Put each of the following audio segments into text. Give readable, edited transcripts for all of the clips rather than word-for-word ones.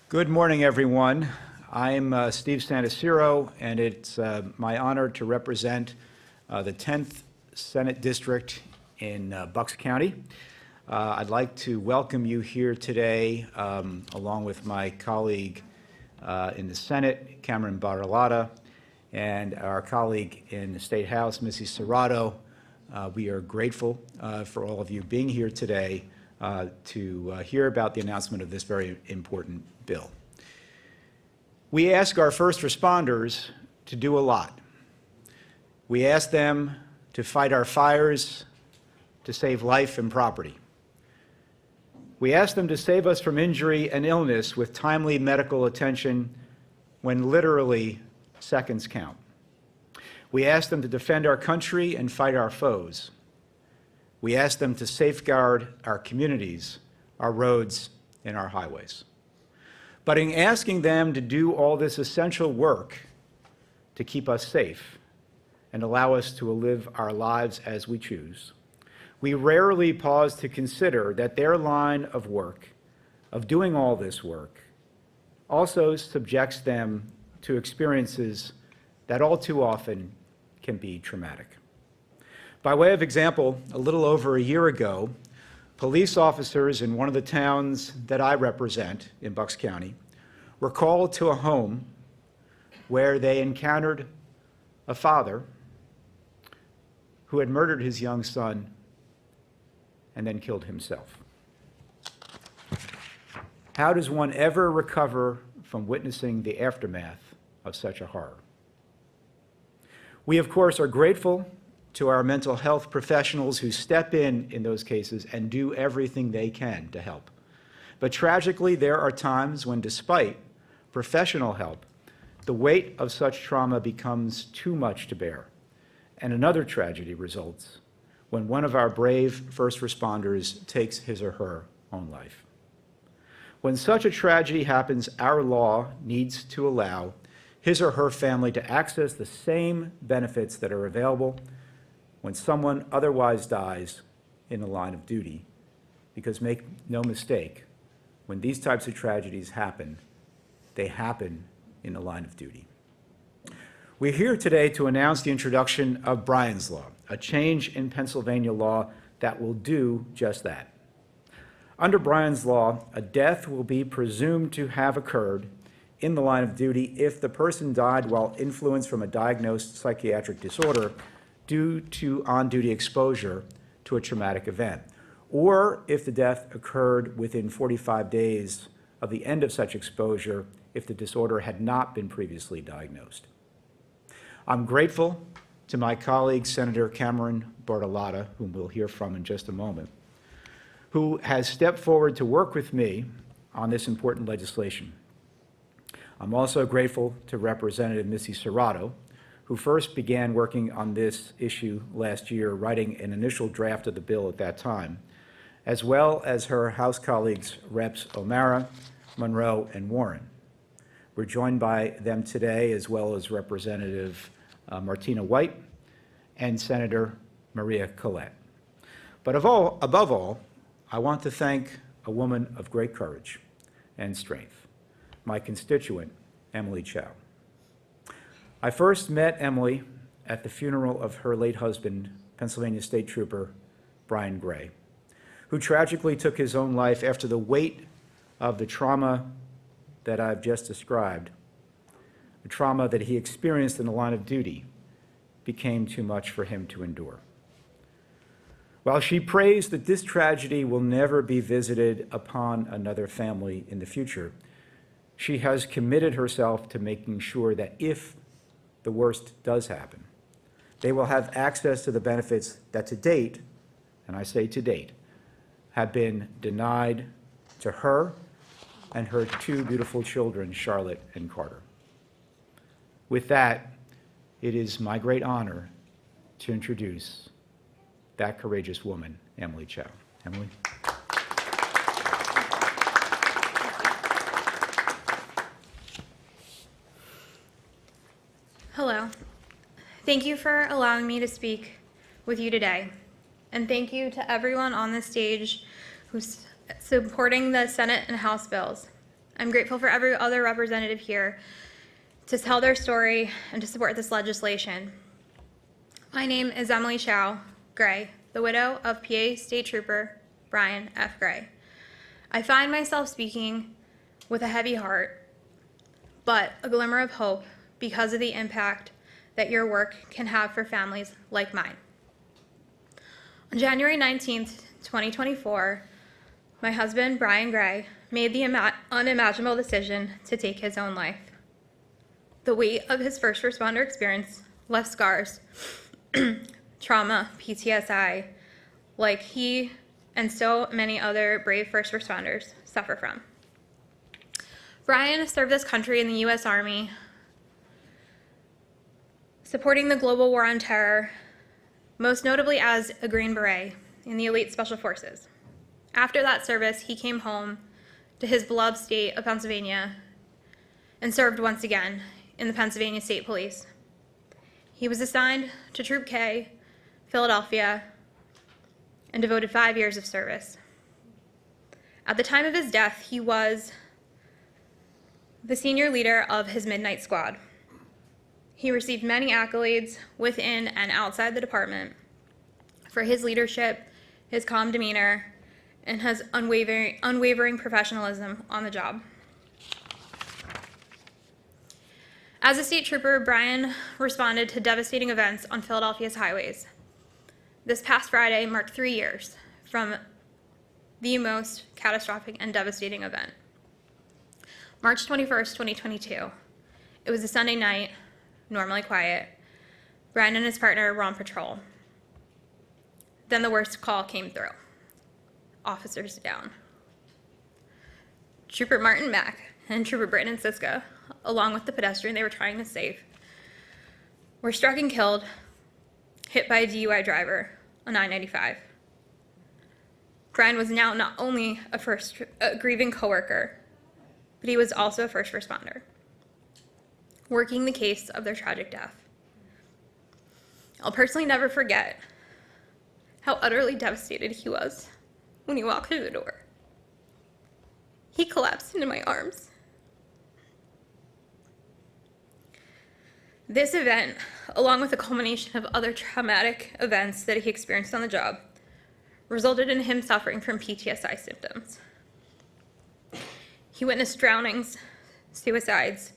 Good morning, everyone. I'm Steve Santarsiero, and it's my honor to represent the 10th Senate District in Bucks County. I'd like to welcome you here today, along with my colleague in the Senate, Cameron Bartolotta, and our colleague in the State House, Mrs. Serrato. We are grateful for all of you being here today to hear about the announcement of this very important bill. We ask our first responders to do a lot. We ask them to fight our fires, to save life and property. We ask them to save us from injury and illness with timely medical attention when literally seconds count. We ask them to defend our country and fight our foes. We ask them to safeguard our communities, our roads, and our highways. But in asking them to do all this essential work to keep us safe and allow us to live our lives as we choose, we rarely pause to consider that their line of work, of doing all this work, also subjects them to experiences that all too often can be traumatic. By way of example, a little over a year ago, police officers in one of the towns that I represent in Bucks County were called to a home where they encountered a father who had murdered his young son and then killed himself. How does one ever recover from witnessing the aftermath of such a horror? We, of course, are grateful to our mental health professionals who step in those cases and do everything they can to help. But tragically, there are times when, despite professional help, the weight of such trauma becomes too much to bear, and another tragedy results when one of our brave first responders takes his or her own life. When such a tragedy happens, our law needs to allow his or her family to access the same benefits that are available when someone otherwise dies in the line of duty, because make no mistake, when these types of tragedies happen, they happen in the line of duty. We're here today to announce the introduction of Bryan's Law, a change in Pennsylvania law that will do just that. Under Bryan's Law, a death will be presumed to have occurred in the line of duty if the person died while influenced from a diagnosed psychiatric disorder due to on-duty exposure to a traumatic event, or if the death occurred within 45 days of the end of such exposure if the disorder had not been previously diagnosed. I'm grateful to my colleague, Senator Cameron Bartolotta, whom we'll hear from in just a moment, who has stepped forward to work with me on this important legislation. I'm also grateful to Representative Missy Serrato, who first began working on this issue last year, writing an initial draft of the bill at that time, as well as her House colleagues, Reps. O'Mara, Monroe, and Warren. We're joined by them today, as well as Representative Martina White and Senator Maria Collette. But above all, I want to thank a woman of great courage and strength, my constituent, Emily Chow. I first met Emily at the funeral of her late husband, Pennsylvania State Trooper Brian Gray, who tragically took his own life after the weight of the trauma that I've just described, the trauma that he experienced in the line of duty, became too much for him to endure. While she prays that this tragedy will never be visited upon another family in the future, she has committed herself to making sure that if the worst does happen, they will have access to the benefits that to date, and I say to date, have been denied to her and her two beautiful children, Charlotte and Carter. With that, it is my great honor to introduce that courageous woman, Emily Chow. Emily. Hello. Thank you for allowing me to speak with you today. And thank you to everyone on the stage who's supporting the Senate and House bills. I'm grateful for every other representative here to tell their story and to support this legislation. My name is Emily Chow Gray, the widow of PA State Trooper Brian F. Gray. I find myself speaking with a heavy heart, but a glimmer of hope because of the impact that your work can have for families like mine. On January 19th, 2024, my husband, Brian Gray, made the unimaginable decision to take his own life. The weight of his first responder experience left scars, trauma, PTSI, like he and so many other brave first responders suffer from. Brian served this country in the U.S. Army, supporting the global war on terror, most notably as a Green Beret in the elite special forces. After that service, he came home to his beloved state of Pennsylvania and served once again in the Pennsylvania State Police. He was assigned to Troop K, Philadelphia, and devoted 5 years of service. At the time of his death, he was the senior leader of his Midnight Squad. He received many accolades within and outside the department for his leadership, his calm demeanor, and his unwavering professionalism on the job. As a state trooper, Brian responded to devastating events on Philadelphia's highways. This past Friday marked 3 years from the most catastrophic and devastating event. March 21st, 2022. It was a Sunday night, normally quiet. Brian and his partner were on patrol. Then the worst call came through. Officers down. Trooper Martin Mack and Trooper Brandon Siska, along with the pedestrian they were trying to save, were struck and killed, hit by a DUI driver on I-95. Brian was now not only a grieving coworker, but he was also a first responder, working the case of their tragic death. I'll personally never forget how utterly devastated he was when he walked through the door. He collapsed into my arms. This event, along with a culmination of other traumatic events that he experienced on the job, resulted in him suffering from PTSI symptoms. He witnessed drownings, suicides,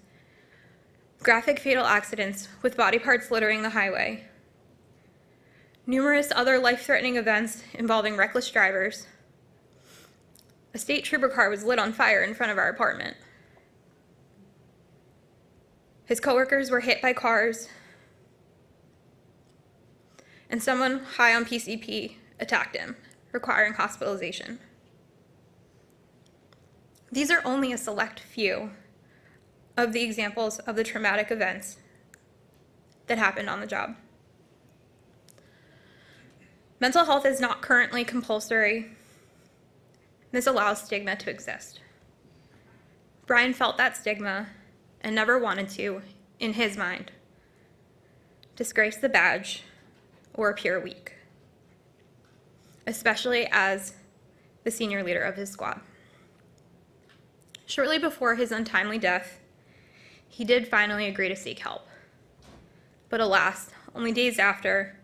graphic fatal accidents with body parts littering the highway, numerous other life-threatening events involving reckless drivers. A state trooper car was lit on fire in front of our apartment. His coworkers were hit by cars, and someone high on PCP attacked him, requiring hospitalization. These are only a select few of the examples of the traumatic events that happened on the job. Mental health is not currently compulsory. This allows stigma to exist. Brian felt that stigma and never wanted to, in his mind, disgrace the badge or appear weak, especially as the senior leader of his squad. Shortly before his untimely death, he did finally agree to seek help. But alas, only days after,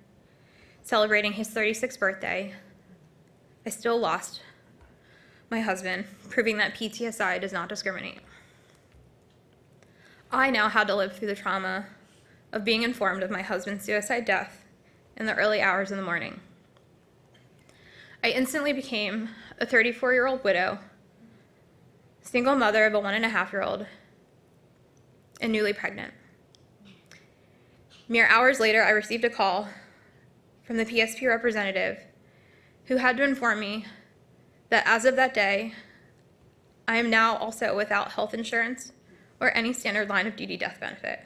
celebrating his 36th birthday, I still lost my husband, proving that PTSI does not discriminate. I now had to live through the trauma of being informed of my husband's suicide death in the early hours of the morning. I instantly became a 34-year-old widow, single mother of a 1.5-year-old, and newly pregnant. Mere hours later, I received a call from the PSP representative who had to inform me that as of that day, I am now also without health insurance or any standard line of duty death benefit.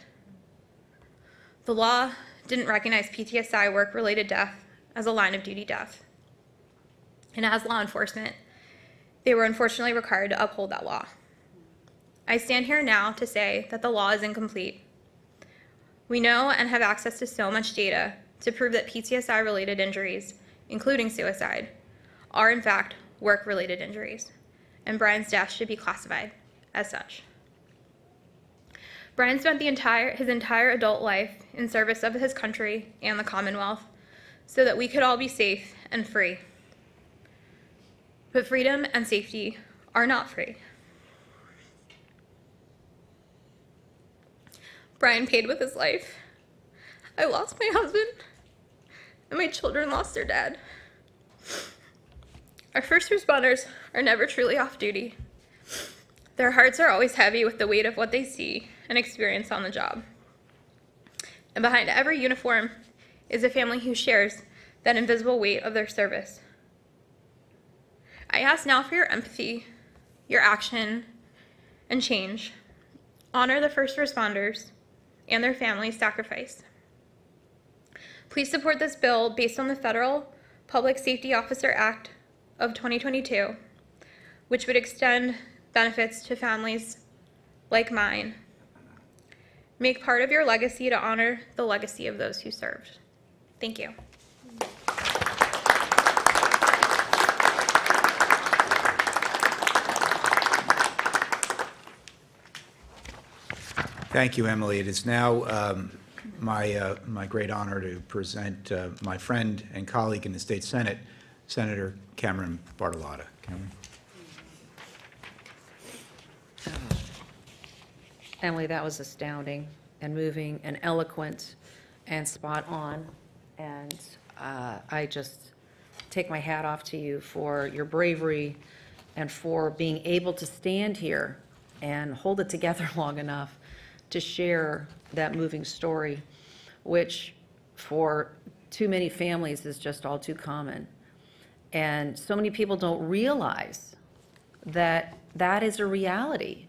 The law didn't recognize PTSI work-related death as a line of duty death. And as law enforcement, they were unfortunately required to uphold that law. I stand here now to say that the law is incomplete. We know and have access to so much data to prove that PTSI-related injuries, including suicide, are in fact work-related injuries, and Brian's death should be classified as such. Brian spent his entire adult life in service of his country and the Commonwealth so that we could all be safe and free. But freedom and safety are not free. Brian paid with his life. I lost my husband, and my children lost their dad. Our first responders are never truly off duty. Their hearts are always heavy with the weight of what they see and experience on the job. And behind every uniform is a family who shares that invisible weight of their service. I ask now for your empathy, your action, and change. Honor the first responders and their families' sacrifice. Please support this bill based on the Federal Public Safety Officer Act of 2022, which would extend benefits to families like mine. Make part of your legacy to honor the legacy of those who served. Thank you. Thank you, Emily. It is now my great honor to present my friend and colleague in the State Senate, Senator Cameron Bartolotta. Cameron. Emily, that was astounding and moving and eloquent and spot on. And I just take my hat off to you for your bravery and for being able to stand here and hold it together long enough to share that moving story, which for too many families is just all too common. And so many people don't realize that that is a reality,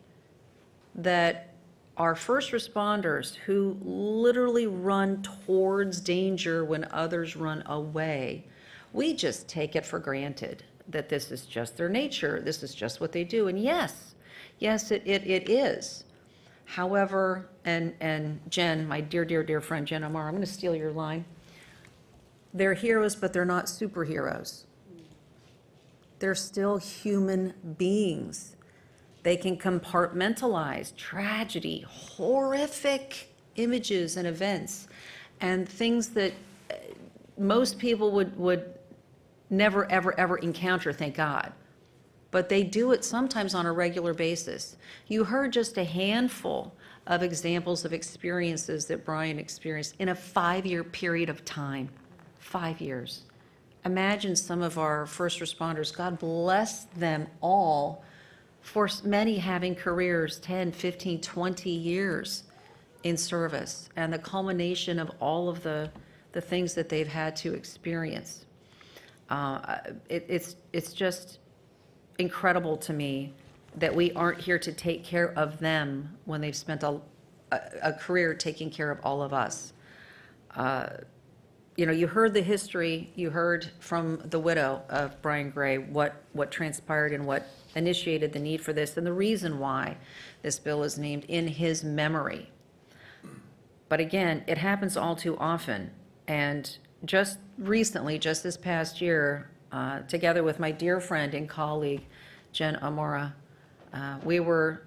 that our first responders who literally run towards danger when others run away, we just take it for granted that this is just their nature, this is just what they do. And yes, it is. However, and Jen, my dear friend Jen Amar, I'm going to steal your line. They're heroes, but they're not superheroes. They're still human beings. They can compartmentalize tragedy, horrific images and events, and things that most people would never, ever encounter, thank God. But they do it sometimes on a regular basis. You heard just a handful of examples of experiences that Brian experienced in a 5-year period of time. 5 years. Imagine some of our first responders, God bless them all, for many having careers 10, 15, 20 years in service, and the culmination of all of the things that they've had to experience. It's just incredible to me that we aren't here to take care of them when they've spent a career taking care of all of us. You heard the history, you heard from the widow of Brian Gray what transpired and what initiated the need for this and the reason why this bill is named in his memory. But again, it happens all too often. And just recently, just this past year, together with my dear friend and colleague, Jen Amora, we were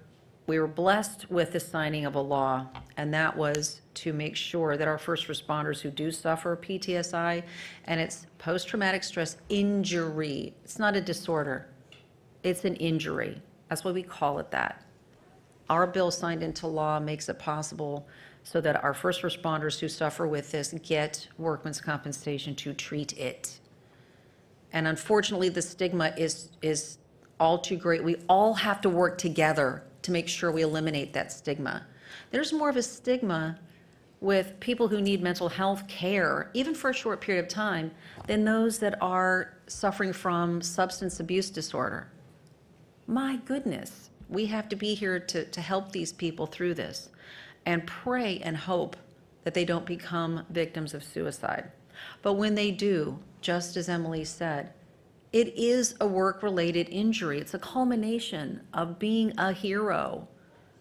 blessed with the signing of a law, and that was to make sure that our first responders who do suffer PTSI, and it's post-traumatic stress injury, it's not a disorder, it's an injury. That's why we call it that. Our bill signed into law makes it possible so that our first responders who suffer with this get workman's compensation to treat it. And unfortunately, the stigma is all too great. We all have to work together to make sure we eliminate that stigma. There's more of a stigma with people who need mental health care, even for a short period of time, than those that are suffering from substance abuse disorder. My goodness, we have to be here to help these people through this and pray and hope that they don't become victims of suicide. But when they do, just as Emily said, it is a work-related injury. It's a culmination of being a hero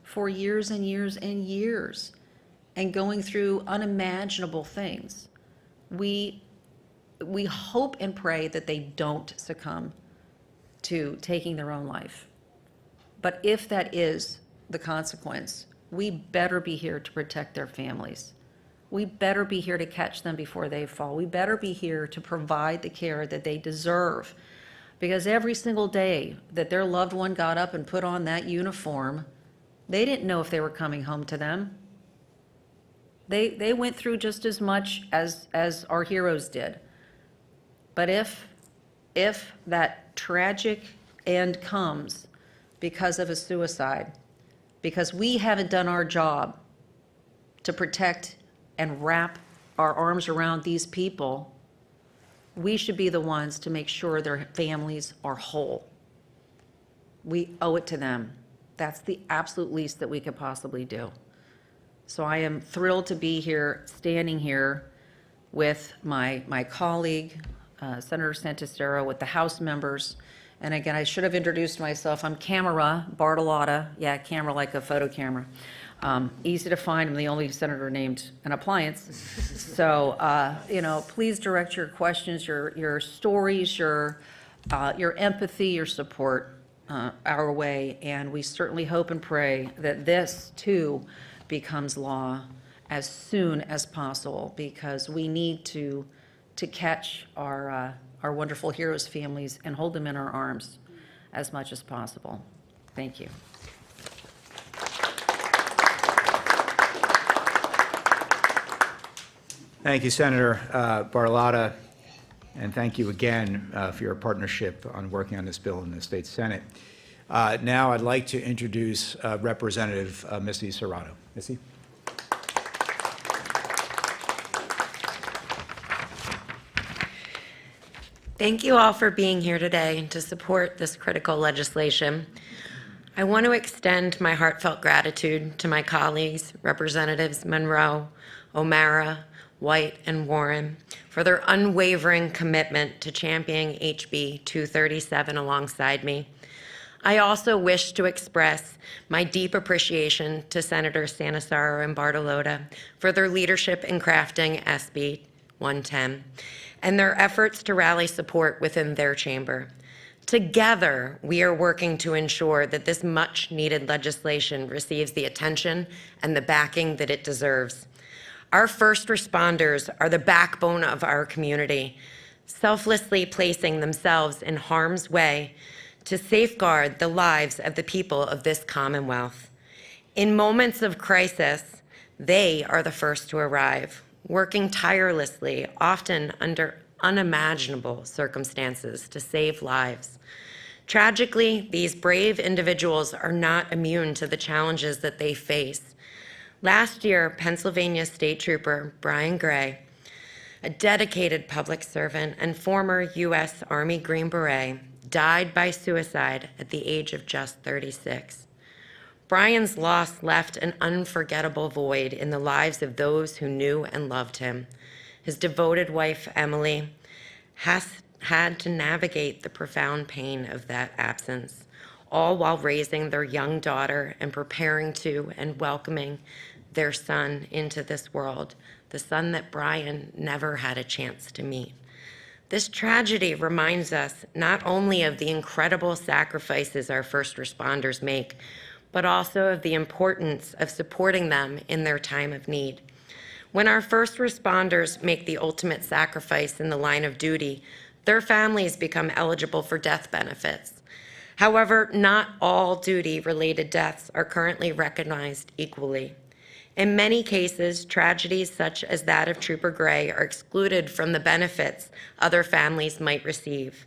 for years and years and years and going through unimaginable things. We hope and pray that they don't succumb to taking their own life. But if that is the consequence, we better be here to protect their families. We better be here to catch them before they fall. We better be here to provide the care that they deserve. Because every single day that their loved one got up and put on that uniform, they didn't know if they were coming home to them. They went through just as much as our heroes did. But if that tragic end comes because of a suicide, because we haven't done our job to protect and wrap our arms around these people, we should be the ones to make sure their families are whole. We owe it to them. That's the absolute least that we could possibly do. So I am thrilled to be here, standing here with my colleague, Senator Santarsiero, with the House members. And again, I should have introduced myself. I'm Camera Bartolotta. Yeah, camera like a photo camera. Easy to find. I'm the only senator named an appliance. So, please direct your questions, your stories, your empathy, your support our way. And we certainly hope and pray that this, too, becomes law as soon as possible, because we need to catch our wonderful heroes' families and hold them in our arms as much as possible. Thank you. Thank you, Senator Bartolotta, and thank you again for your partnership on working on this bill in the state Senate. Now I'd like to introduce Representative Missy Serrato. Missy. Thank you all for being here today to support this critical legislation. I want to extend my heartfelt gratitude to my colleagues, Representatives Monroe, O'Mara, White, and Warren, for their unwavering commitment to championing HB 237 alongside me. I also wish to express my deep appreciation to Senators Santarsiero and Bartolotta for their leadership in crafting SB 110 and their efforts to rally support within their chamber. Together, we are working to ensure that this much-needed legislation receives the attention and the backing that it deserves. Our first responders are the backbone of our community, selflessly placing themselves in harm's way to safeguard the lives of the people of this Commonwealth. In moments of crisis, they are the first to arrive, working tirelessly, often under unimaginable circumstances, to save lives. Tragically, these brave individuals are not immune to the challenges that they face. Last year, Pennsylvania State Trooper Brian Gray, a dedicated public servant and former U.S. Army Green Beret, died by suicide at the age of just 36. Brian's loss left an unforgettable void in the lives of those who knew and loved him. His devoted wife, Emily, has had to navigate the profound pain of that absence, all while raising their young daughter and preparing to and welcoming their son into this world, the son that Brian never had a chance to meet. This tragedy reminds us not only of the incredible sacrifices our first responders make, but also of the importance of supporting them in their time of need. When our first responders make the ultimate sacrifice in the line of duty, their families become eligible for death benefits. However, not all duty-related deaths are currently recognized equally. In many cases, tragedies such as that of Trooper Gray are excluded from the benefits other families might receive.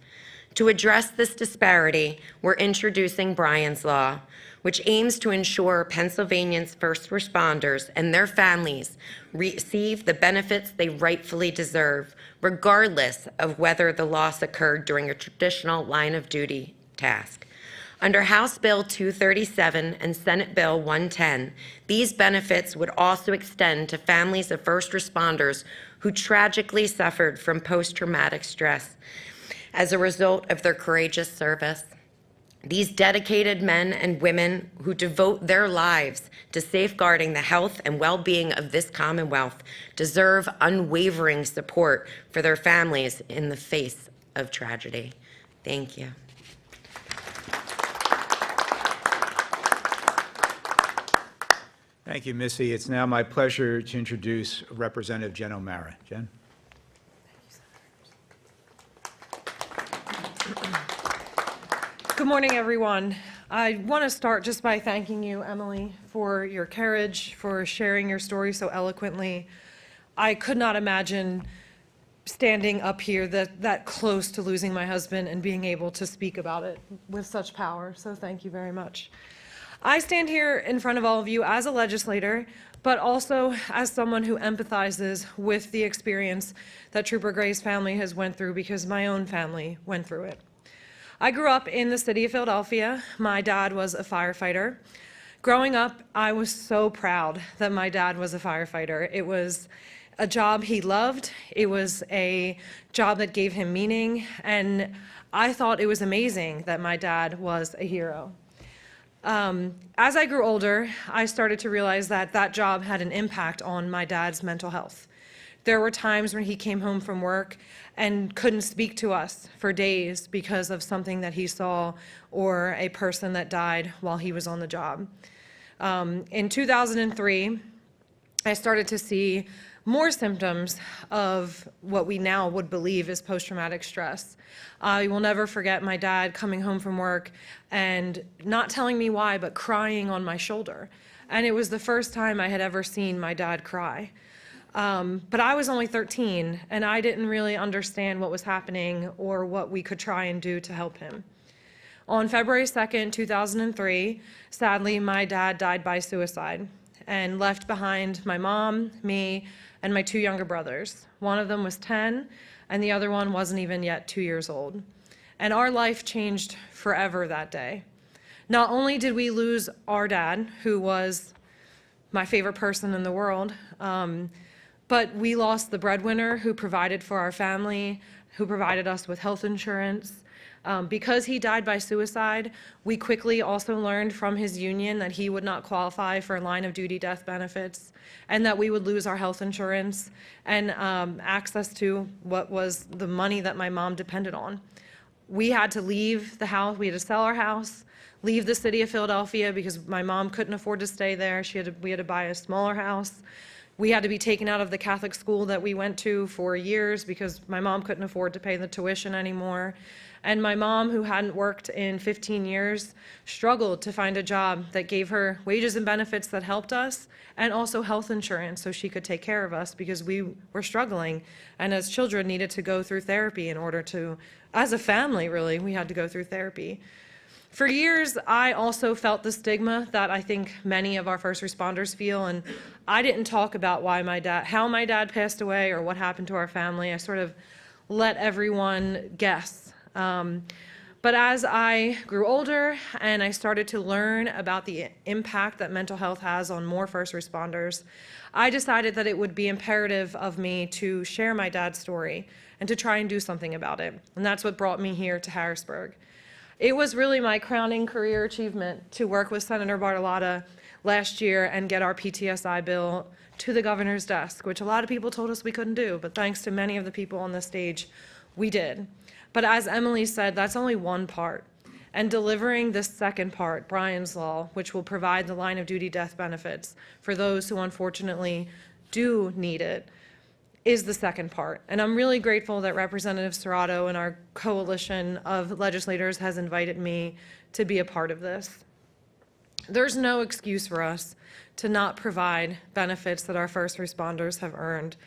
To address this disparity, we're introducing Brian's Law, which aims to ensure Pennsylvanians' first responders and their families receive the benefits they rightfully deserve, regardless of whether the loss occurred during a traditional line of duty task. Under House Bill 237 and Senate Bill 110, these benefits would also extend to families of first responders who tragically suffered from post-traumatic stress as a result of their courageous service. These dedicated men and women who devote their lives to safeguarding the health and well-being of this Commonwealth deserve unwavering support for their families in the face of tragedy. Thank you. Thank you, Missy. It's now my pleasure to introduce Representative Jen O'Mara. Jen? Good morning, everyone. I want to start just by thanking you, Emily, for your courage, for sharing your story so eloquently. I could not imagine standing up here that close to losing my husband and being able to speak about it with such power, so thank you very much. I stand here in front of all of you as a legislator, but also as someone who empathizes with the experience that Trooper Gray's family has went through, because my own family went through it. I grew up in the city of Philadelphia. My dad was a firefighter. Growing up, I was so proud that my dad was a firefighter. It was a job he loved. It was a job that gave him meaning, and I thought it was amazing that my dad was a hero. As I grew older, I started to realize that that job had an impact on my dad's mental health. There were times when he came home from work and couldn't speak to us for days because of something that he saw or a person that died while he was on the job. In 2003, I started to see more symptoms of what we now would believe is post-traumatic stress. I will never forget my dad coming home from work and not telling me why, but crying on my shoulder. And it was the first time I had ever seen my dad cry. But I was only 13, and I didn't really understand what was happening or what we could try and do to help him. On February 2nd, 2003, sadly, my dad died by suicide and left behind my mom, me, and my two younger brothers. One of them was 10, and the other one wasn't even yet 2 years old. And our life changed forever that day. Not only did we lose our dad, who was my favorite person in the world, but we lost the breadwinner who provided for our family, who provided us with health insurance. Because he died by suicide, we quickly also learned from his union that he would not qualify for line of duty death benefits, and that we would lose our health insurance and access to what was the money that my mom depended on. We had to leave the house, we had to sell our house, leave the city of Philadelphia because my mom couldn't afford to stay there. We had to buy a smaller house. We had to be taken out of the Catholic school that we went to for years because my mom couldn't afford to pay the tuition anymore. And my mom, who hadn't worked in 15 years, struggled to find a job that gave her wages and benefits that helped us, and also health insurance so she could take care of us because we were struggling. And as children, needed to go through therapy in order to, as a family, really, we had to go through therapy. For years, I also felt the stigma that I think many of our first responders feel, and I didn't talk about how my dad passed away or what happened to our family. I sort of let everyone guess. But as I grew older and I started to learn about the impact that mental health has on more first responders, I decided that it would be imperative of me to share my dad's story and to try and do something about it. And that's what brought me here to Harrisburg. It was really my crowning career achievement to work with Senator Bartolotta last year and get our PTSI bill to the governor's desk, which a lot of people told us we couldn't do, but thanks to many of the people on this stage, we did. But as Emily said, that's only one part. And delivering this second part, Bryan's Law, which will provide the line of duty death benefits for those who unfortunately do need it, is the second part. And I'm really grateful that Representative Serrato and our coalition of legislators has invited me to be a part of this. There's no excuse for us to not provide benefits that our first responders have earned.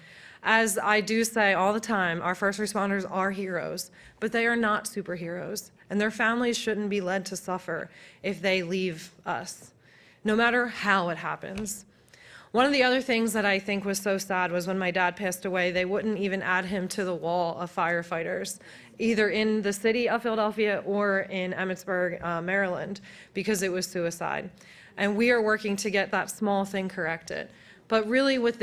As I do say all the time, our first responders are heroes, but they are not superheroes, and their families shouldn't be led to suffer if they leave us, no matter how it happens. One of the other things that I think was so sad was when my dad passed away, they wouldn't even add him to the wall of firefighters, either in the city of Philadelphia or in Emmitsburg, Maryland, because it was suicide. And we are working to get that small thing corrected. But really with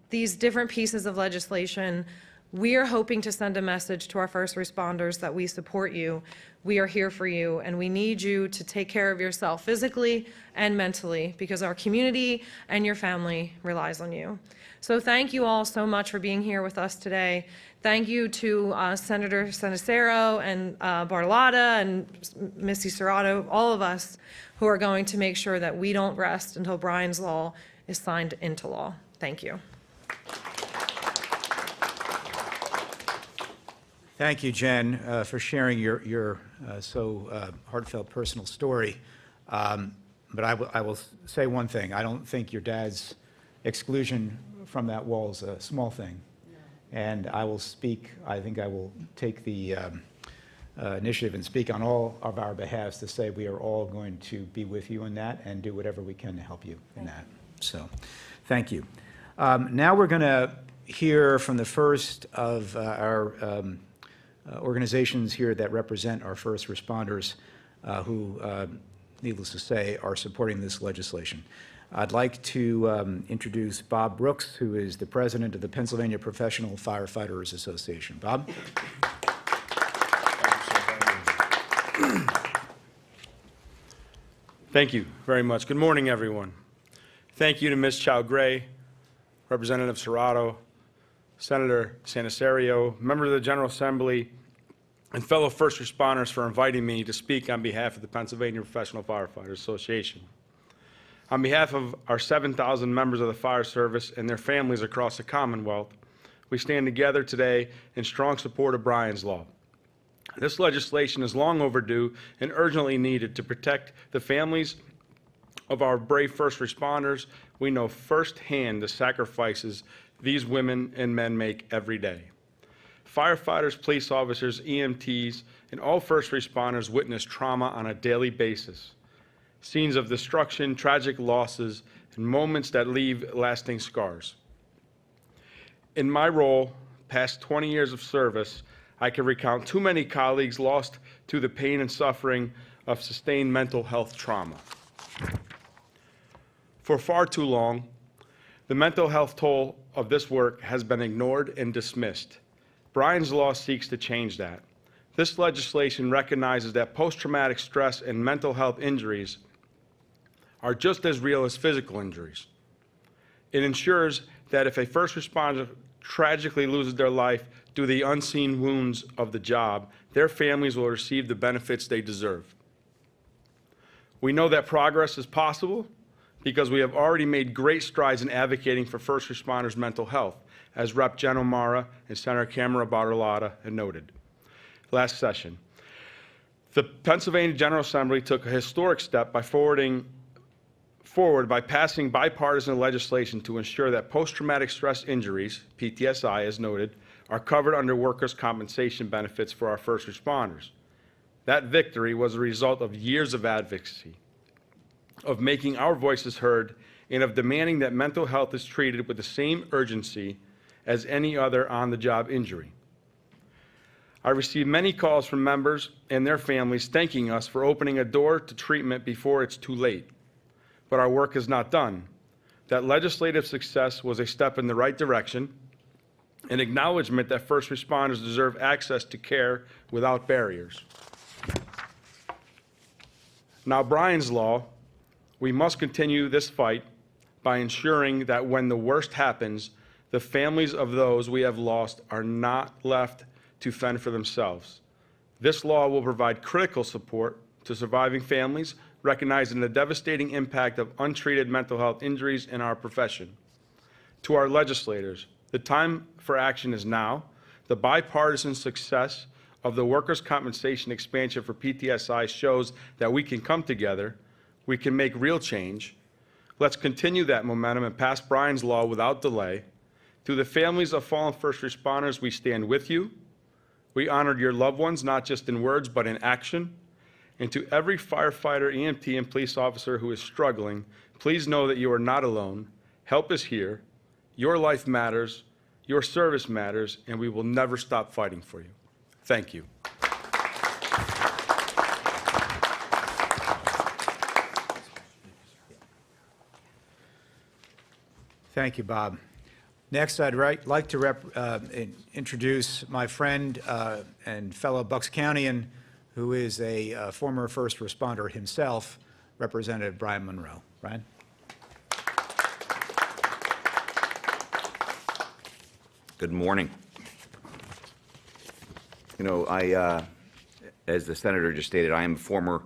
these different pieces of legislation, We are hoping to send a message to our first responders that we support you, we are here for you, and we need you to take care of yourself physically and mentally because our community and your family relies on you. So thank you all so much for being here with us today. Thank you to Senator Santarsiero and Bartolotta and Missy Serrato, all of us who are going to make sure that we don't rest until Brian's Law is signed into law. Thank you. Thank you, Jen, for sharing your so heartfelt personal story. But I will say one thing. I don't think your dad's exclusion from that wall is a small thing. And I will speak, I think I will take the initiative and speak on all of our behalves to say we are all going to be with you in that and do whatever we can to help you in that. So, thank you. Now we're going to hear from the first of our organizations here that represent our first responders who, needless to say, are supporting this legislation. I'd like to introduce Bob Brooks, who is the president of the Pennsylvania Professional Firefighters Association. Bob? Thank you very much. Good morning, everyone. Thank you to Ms. Chow Gray, Representative Serrato, Senator Santarsiero, members of the General Assembly, and fellow first responders for inviting me to speak on behalf of the Pennsylvania Professional Firefighters Association. On behalf of our 7,000 members of the fire service and their families across the Commonwealth, we stand together today in strong support of Brian's Law. This legislation is long overdue and urgently needed to protect the families of our brave first responders. We know firsthand the sacrifices these women and men make every day. Firefighters, police officers, EMTs, and all first responders witness trauma on a daily basis. Scenes of destruction, tragic losses, and moments that leave lasting scars. In my role, past 20 years of service, I can recount too many colleagues lost to the pain and suffering of sustained mental health trauma. For far too long, the mental health toll of this work has been ignored and dismissed. Brian's Law seeks to change that. This legislation recognizes that post-traumatic stress and mental health injuries are just as real as physical injuries. It ensures that if a first responder tragically loses their life due to the unseen wounds of the job, their families will receive the benefits they deserve. We know that progress is possible because we have already made great strides in advocating for first responders' mental health, as Rep. Jen O'Mara and Senator Camera Bartolotta had noted last session. The Pennsylvania General Assembly took a historic step by passing bipartisan legislation to ensure that post-traumatic stress injuries, PTSI as noted, are covered under workers' compensation benefits for our first responders. That victory was a result of years of advocacy, of making our voices heard, and of demanding that mental health is treated with the same urgency as any other on-the-job injury. I received many calls from members and their families thanking us for opening a door to treatment before it's too late. But our work is not done. That legislative success was a step in the right direction, an acknowledgement that first responders deserve access to care without barriers. Now, Brian's Law, we must continue this fight by ensuring that when the worst happens, the families of those we have lost are not left to fend for themselves. This law will provide critical support to surviving families, recognizing the devastating impact of untreated mental health injuries in our profession. To our legislators, the time for action is now. The bipartisan success of the workers' compensation expansion for PTSI shows that we can come together, we can make real change. Let's continue that momentum and pass Brian's Law without delay. To the families of fallen first responders, we stand with you. We honored your loved ones, not just in words, but in action. And to every firefighter, EMT, and police officer who is struggling, please know that you are not alone. Help is here. Your life matters, your service matters, and we will never stop fighting for you. Thank you. Thank you, Bob. Next, I'd like to introduce my friend and fellow Bucks Countyan, who is a former first responder himself, Representative Brian Monroe. Brian? Good morning. You know, as the senator just stated, I am a former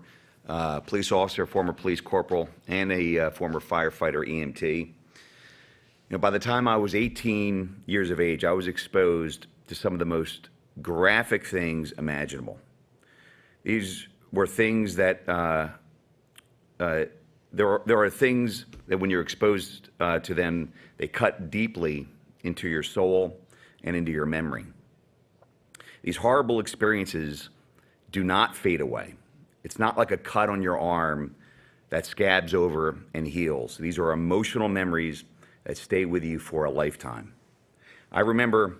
police officer, former police corporal, and a former firefighter EMT. You know, by the time I was 18 years of age, I was exposed to some of the most graphic things imaginable. These were things that there are things that when you're exposed to them, they cut deeply into your soul and into your memory. These horrible experiences do not fade away. It's not like a cut on your arm that scabs over and heals. These are emotional memories that stay with you for a lifetime. I remember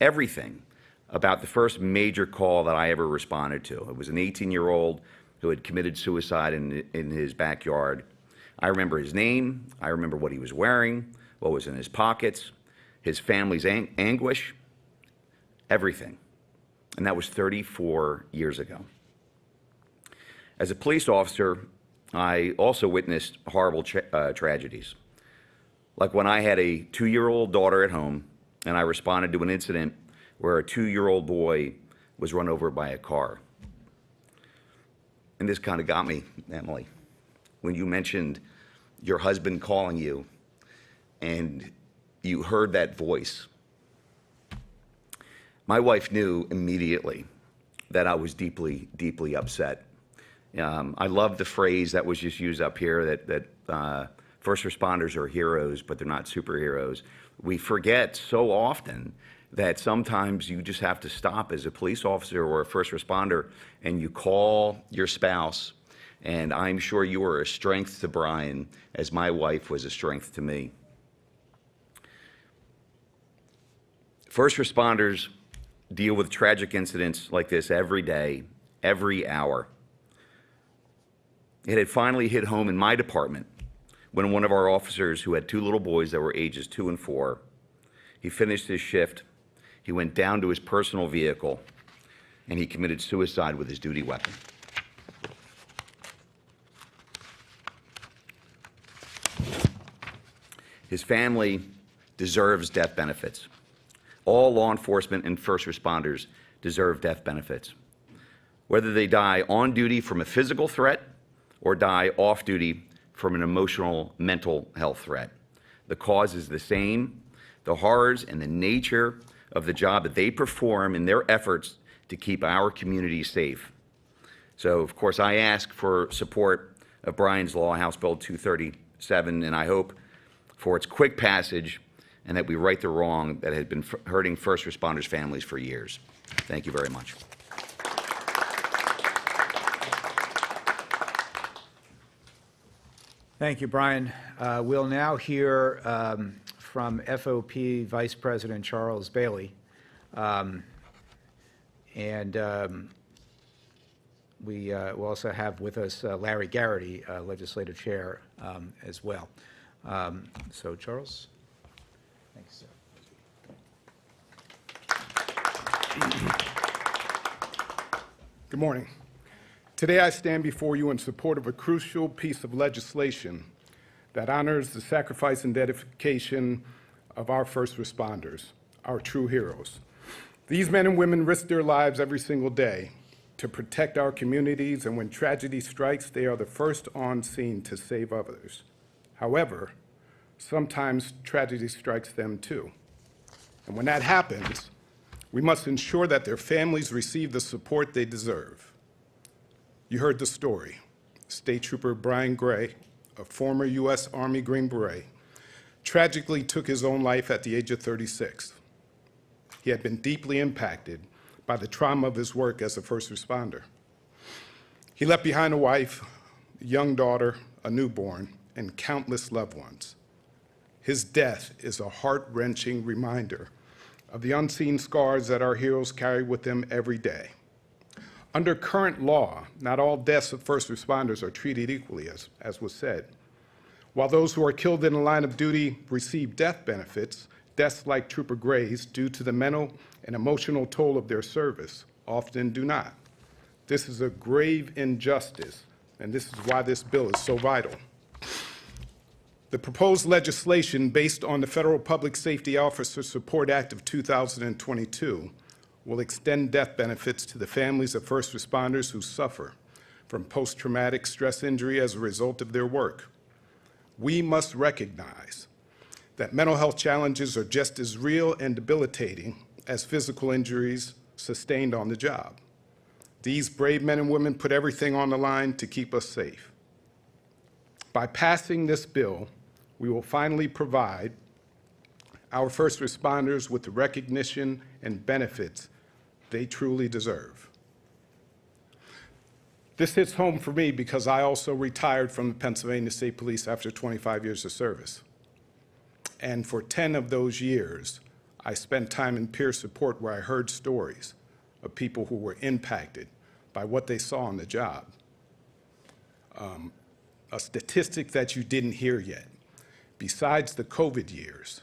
everything about the first major call that I ever responded to. It was an 18-year-old who had committed suicide in his backyard. I remember his name. I remember what he was wearing, what was in his pockets, his family's anguish, everything. And that was 34 years ago. As a police officer, I also witnessed horrible tragedies. Like when I had a 2-year-old daughter at home and I responded to an incident where a 2-year-old boy was run over by a car. And this kind of got me, Emily, when you mentioned your husband calling you and you heard that voice. My wife knew immediately that I was deeply, deeply upset. I love the phrase that was just used up here that first responders are heroes, but they're not superheroes. We forget so often that sometimes you just have to stop as a police officer or a first responder and you call your spouse. And I'm sure you were a strength to Brian as my wife was a strength to me. First responders deal with tragic incidents like this every day, every hour. It had finally hit home in my department when one of our officers who had 2 little boys that were ages 2 and 4, he finished his shift, he went down to his personal vehicle, and he committed suicide with his duty weapon. His family deserves death benefits. All law enforcement and first responders deserve death benefits. Whether they die on duty from a physical threat or die off duty from an emotional, mental health threat. The cause is the same. The horrors and the nature of the job that they perform in their efforts to keep our community safe. So, of course, I ask for support of Brian's Law, House Bill 237, and I hope for its quick passage and that we right the wrong that had been hurting first responders' families for years. Thank you very much. Thank you, Brian. We'll now hear from FOP Vice President Charles Bailey. We will also have with us Larry Garrity, Legislative Chair, as well. So, Charles. Thanks, sir. Good morning. Today I stand before you in support of a crucial piece of legislation that honors the sacrifice and dedication of our first responders, our true heroes. These men and women risk their lives every single day to protect our communities, and when tragedy strikes, they are the first on scene to save others. However, sometimes tragedy strikes them too. And when that happens, we must ensure that their families receive the support they deserve. You heard the story. State Trooper Brian Gray, a former U.S. Army Green Beret, tragically took his own life at the age of 36. He had been deeply impacted by the trauma of his work as a first responder. He left behind a wife, a young daughter, a newborn, and countless loved ones. His death is a heart-wrenching reminder of the unseen scars that our heroes carry with them every day. Under current law, not all deaths of first responders are treated equally, as was said. While those who are killed in the line of duty receive death benefits, deaths like Trooper Gray's, due to the mental and emotional toll of their service, often do not. This is a grave injustice, and this is why this bill is so vital. The proposed legislation, based on the Federal Public Safety Officer Support Act of 2022, will extend death benefits to the families of first responders who suffer from post-traumatic stress injury as a result of their work. We must recognize that mental health challenges are just as real and debilitating as physical injuries sustained on the job. These brave men and women put everything on the line to keep us safe. By passing this bill, we will finally provide our first responders with the recognition and benefits they truly deserve. This hits home for me because I also retired from the Pennsylvania State Police after 25 years of service. And for 10 of those years, I spent time in peer support where I heard stories of people who were impacted by what they saw on the job. A statistic that you didn't hear yet. Besides the COVID years,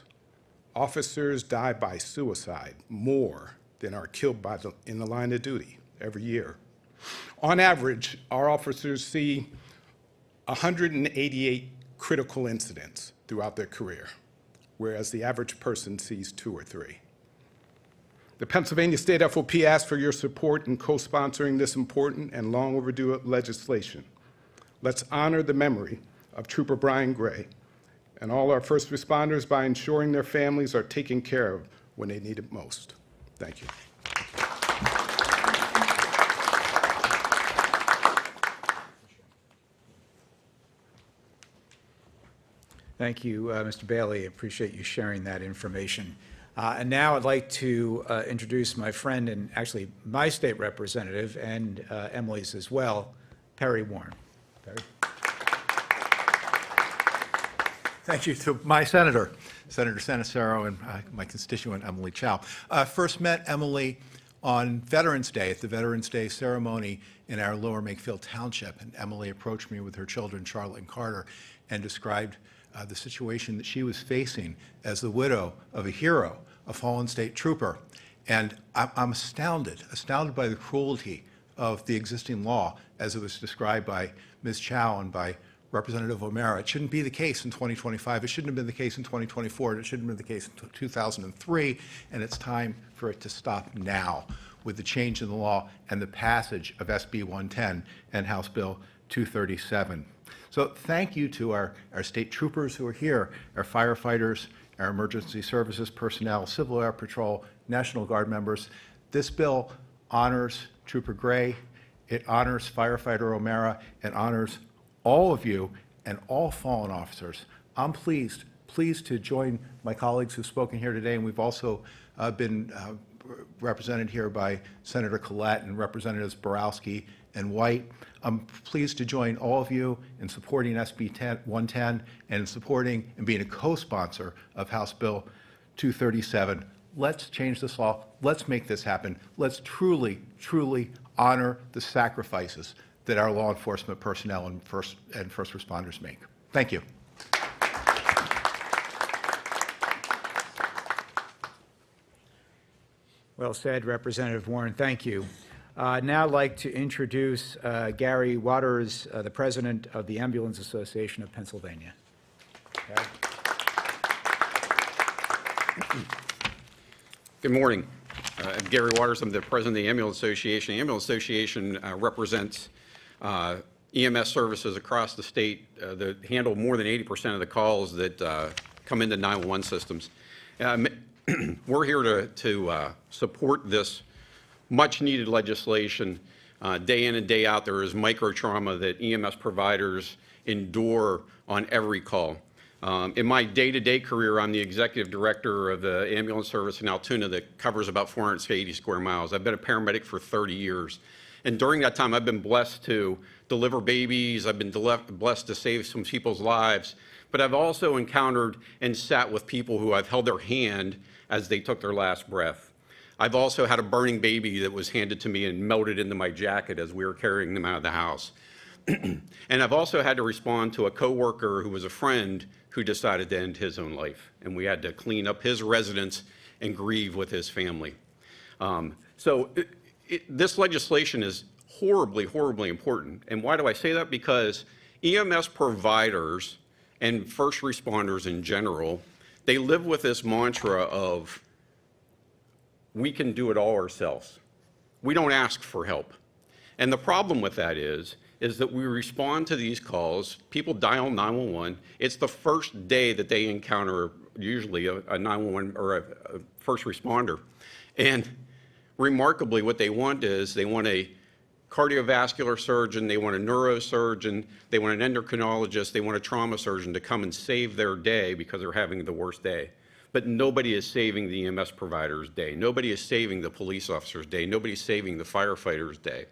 officers die by suicide more than are killed in the line of duty every year. On average, our officers see 188 critical incidents throughout their career, whereas the average person sees 2 or 3. The Pennsylvania State FOP asks for your support in co-sponsoring this important and long overdue legislation. Let's honor the memory of Trooper Brian Gray and all our first responders by ensuring their families are taken care of when they need it most. Thank you. Thank you, Mr. Bailey. I appreciate you sharing that information. And now I'd like to introduce my friend and actually my state representative and Emily's as well, Perry Warren. Perry. Thank you to my senator, Senator Santarsiero, and my constituent, Emily Chow. First met Emily on Veterans Day at the Veterans Day ceremony in our Lower Makefield Township. And Emily approached me with her children, Charlotte and Carter, and described the situation that she was facing as the widow of a hero, a fallen state trooper. And I'm astounded by the cruelty of the existing law as it was described by Ms. Chow and by Representative O'Mara. It shouldn't be the case in 2025. It shouldn't have been the case in 2024. And it shouldn't have been the case in 2003. And it's time for it to stop now with the change in the law and the passage of SB 110 and House Bill 237. So thank you to our state troopers who are here, our firefighters, our emergency services personnel, Civil Air Patrol, National Guard members. This bill honors Trooper Gray, it honors Firefighter O'Mara, and honors all of you and all fallen officers. I'm pleased to join my colleagues who've spoken here today, and we've also been represented here by Senator Collette and Representatives Borowski and White. I'm pleased to join all of you in supporting SB 110 and in supporting and being a co-sponsor of House Bill 237. Let's change this law. Let's make this happen. Let's truly, truly honor the sacrifices that our law enforcement personnel and first responders make. Thank you. Well said, Representative Warren. Thank you. Now I'd like to introduce Gary Waters, the president of the Ambulance Association of Pennsylvania. Gary. Good morning. I'm Gary Waters. I'm the president of the Ambulance Association. The Ambulance Association represents EMS services across the state that handle more than 80% of the calls that come into 911 systems. We're here to support this much-needed legislation. Day in and day out, there is micro-trauma that EMS providers endure on every call. In my day-to-day career, I'm the executive director of the ambulance service in Altoona that covers about 480 square miles. I've been a paramedic for 30 years. And during that time, I've been blessed to deliver babies. I've been blessed to save some people's lives. But I've also encountered and sat with people who I've held their hand as they took their last breath. I've also had a burning baby that was handed to me and melted into my jacket as we were carrying them out of the house. And I've also had to respond to a coworker who was a friend who decided to end his own life. And we had to clean up his residence and grieve with his family. This legislation is horribly, horribly important. And why do I say that? Because EMS providers and first responders in general, they live with this mantra of, we can do it all ourselves. We don't ask for help. And the problem with that is that we respond to these calls, people dial 911, it's the first day that they encounter usually a 911 or a first responder. And remarkably, what they want is they want a cardiovascular surgeon, they want a neurosurgeon, they want an endocrinologist, they want a trauma surgeon to come and save their day because they're having the worst day. But nobody is saving the EMS provider's day. Nobody is saving the police officer's day. Nobody's saving the firefighter's day.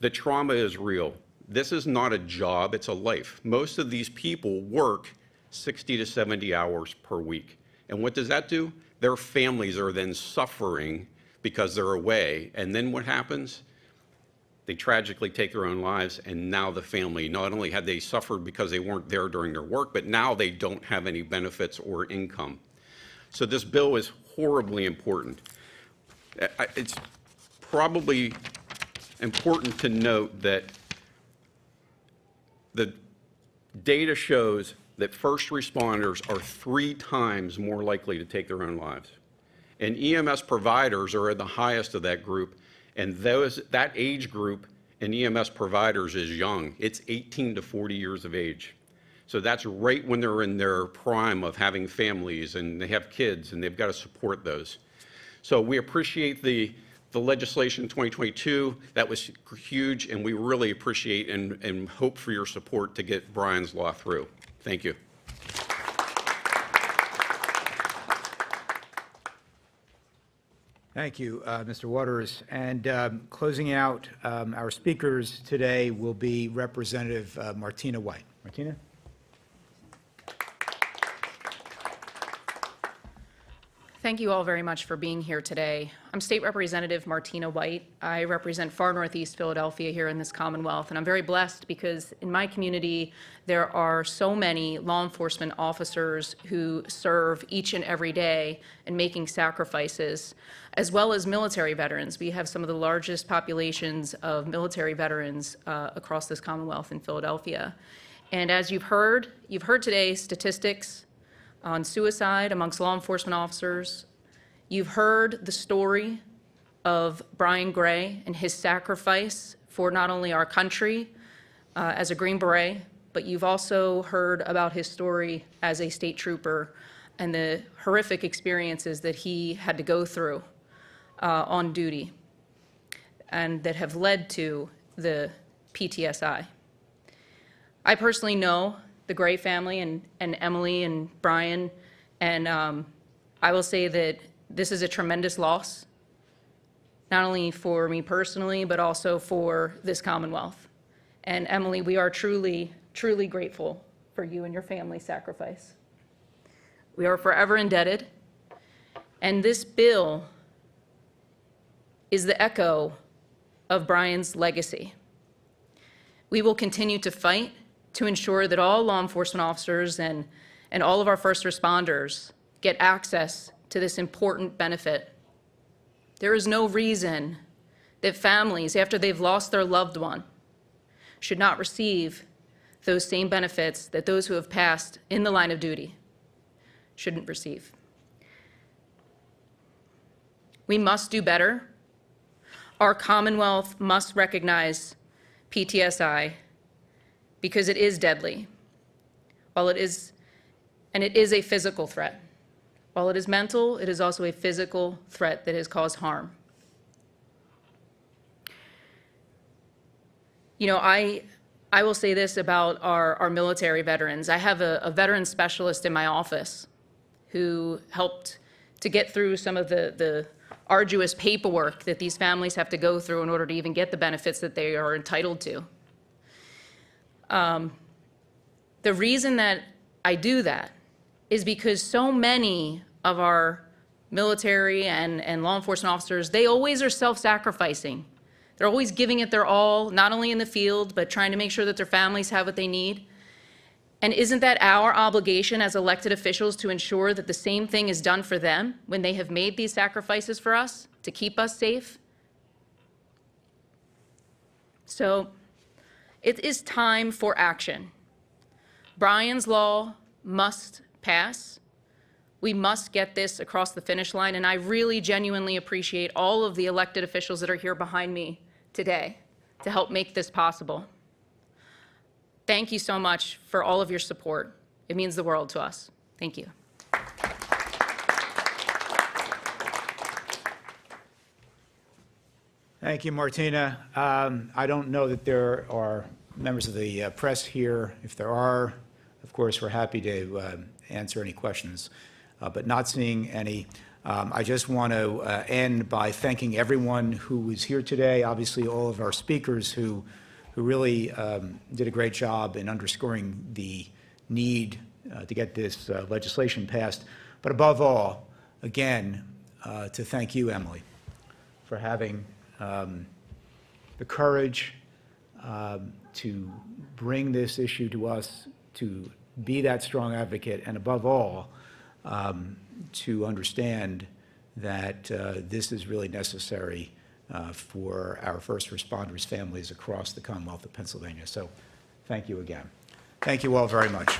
The trauma is real. This is not a job, it's a life. Most of these people work 60 to 70 hours per week. And what does that do? Their families are then suffering because they're away. And then what happens? They tragically take their own lives, and now the family, not only had they suffered because they weren't there during their work, but now they don't have any benefits or income. So this bill is horribly important. It's probably important to note that the data shows that first responders are 3 times more likely to take their own lives. And EMS providers are at the highest of that group, and that age group in EMS providers is young. It's 18 to 40 years of age. So that's right when they're in their prime of having families, and they have kids, and they've got to support those. So we appreciate the legislation in 2022. That was huge, and we really appreciate and hope for your support to get Brian's law through. Thank you. Thank you, Mr. Waters. And closing out, our speakers today will be Representative Martina White. Martina? Thank you all very much for being here today. I'm State Representative Martina White. I represent far northeast Philadelphia here in this Commonwealth, and I'm very blessed because in my community there are so many law enforcement officers who serve each and every day in making sacrifices, as well as military veterans. We have some of the largest populations of military veterans across this Commonwealth in Philadelphia. And as you've heard today statistics on suicide amongst law enforcement officers. You've heard the story of Brian Gray and his sacrifice for not only our country as a Green Beret, but you've also heard about his story as a state trooper and the horrific experiences that he had to go through on duty and that have led to the PTSI. I personally know the Gray family and Emily and Brian, and I will say that this is a tremendous loss, not only for me personally, but also for this Commonwealth. And Emily, we are truly, truly grateful for you and your family's sacrifice. We are forever indebted, and this bill is the echo of Brian's legacy. We will continue to fight to ensure that all law enforcement officers and all of our first responders get access to this important benefit. There is no reason that families, after they've lost their loved one, should not receive those same benefits that those who have passed in the line of duty shouldn't receive. We must do better. Our Commonwealth must recognize PTSI because it is deadly. While it is, and it is a physical threat. While it is mental, it is also a physical threat that has caused harm. You know, I will say this about our military veterans. I have a veteran specialist in my office who helped to get through some of the arduous paperwork that these families have to go through in order to even get the benefits that they are entitled to. The reason that I do that is because so many of our military and law enforcement officers, they always are self-sacrificing. They're always giving it their all, not only in the field, but trying to make sure that their families have what they need. And isn't that our obligation as elected officials to ensure that the same thing is done for them when they have made these sacrifices for us to keep us safe? So it is time for action. Brian's Law must pass. We must get this across the finish line, and I really genuinely appreciate all of the elected officials that are here behind me today to help make this possible. Thank you so much for all of your support. It means the world to us. Thank you. Thank you, Martina. I don't know that there are members of the press here. If there are, of course, we're happy to answer any questions, but not seeing any. I just want to end by thanking everyone who was here today, obviously all of our speakers who really did a great job in underscoring the need to get this legislation passed. But above all, again, to thank you, Emily, for having the courage to bring this issue to us, to be that strong advocate, and above all, to understand that this is really necessary for our first responders' families across the Commonwealth of Pennsylvania. So thank you again. Thank you all very much.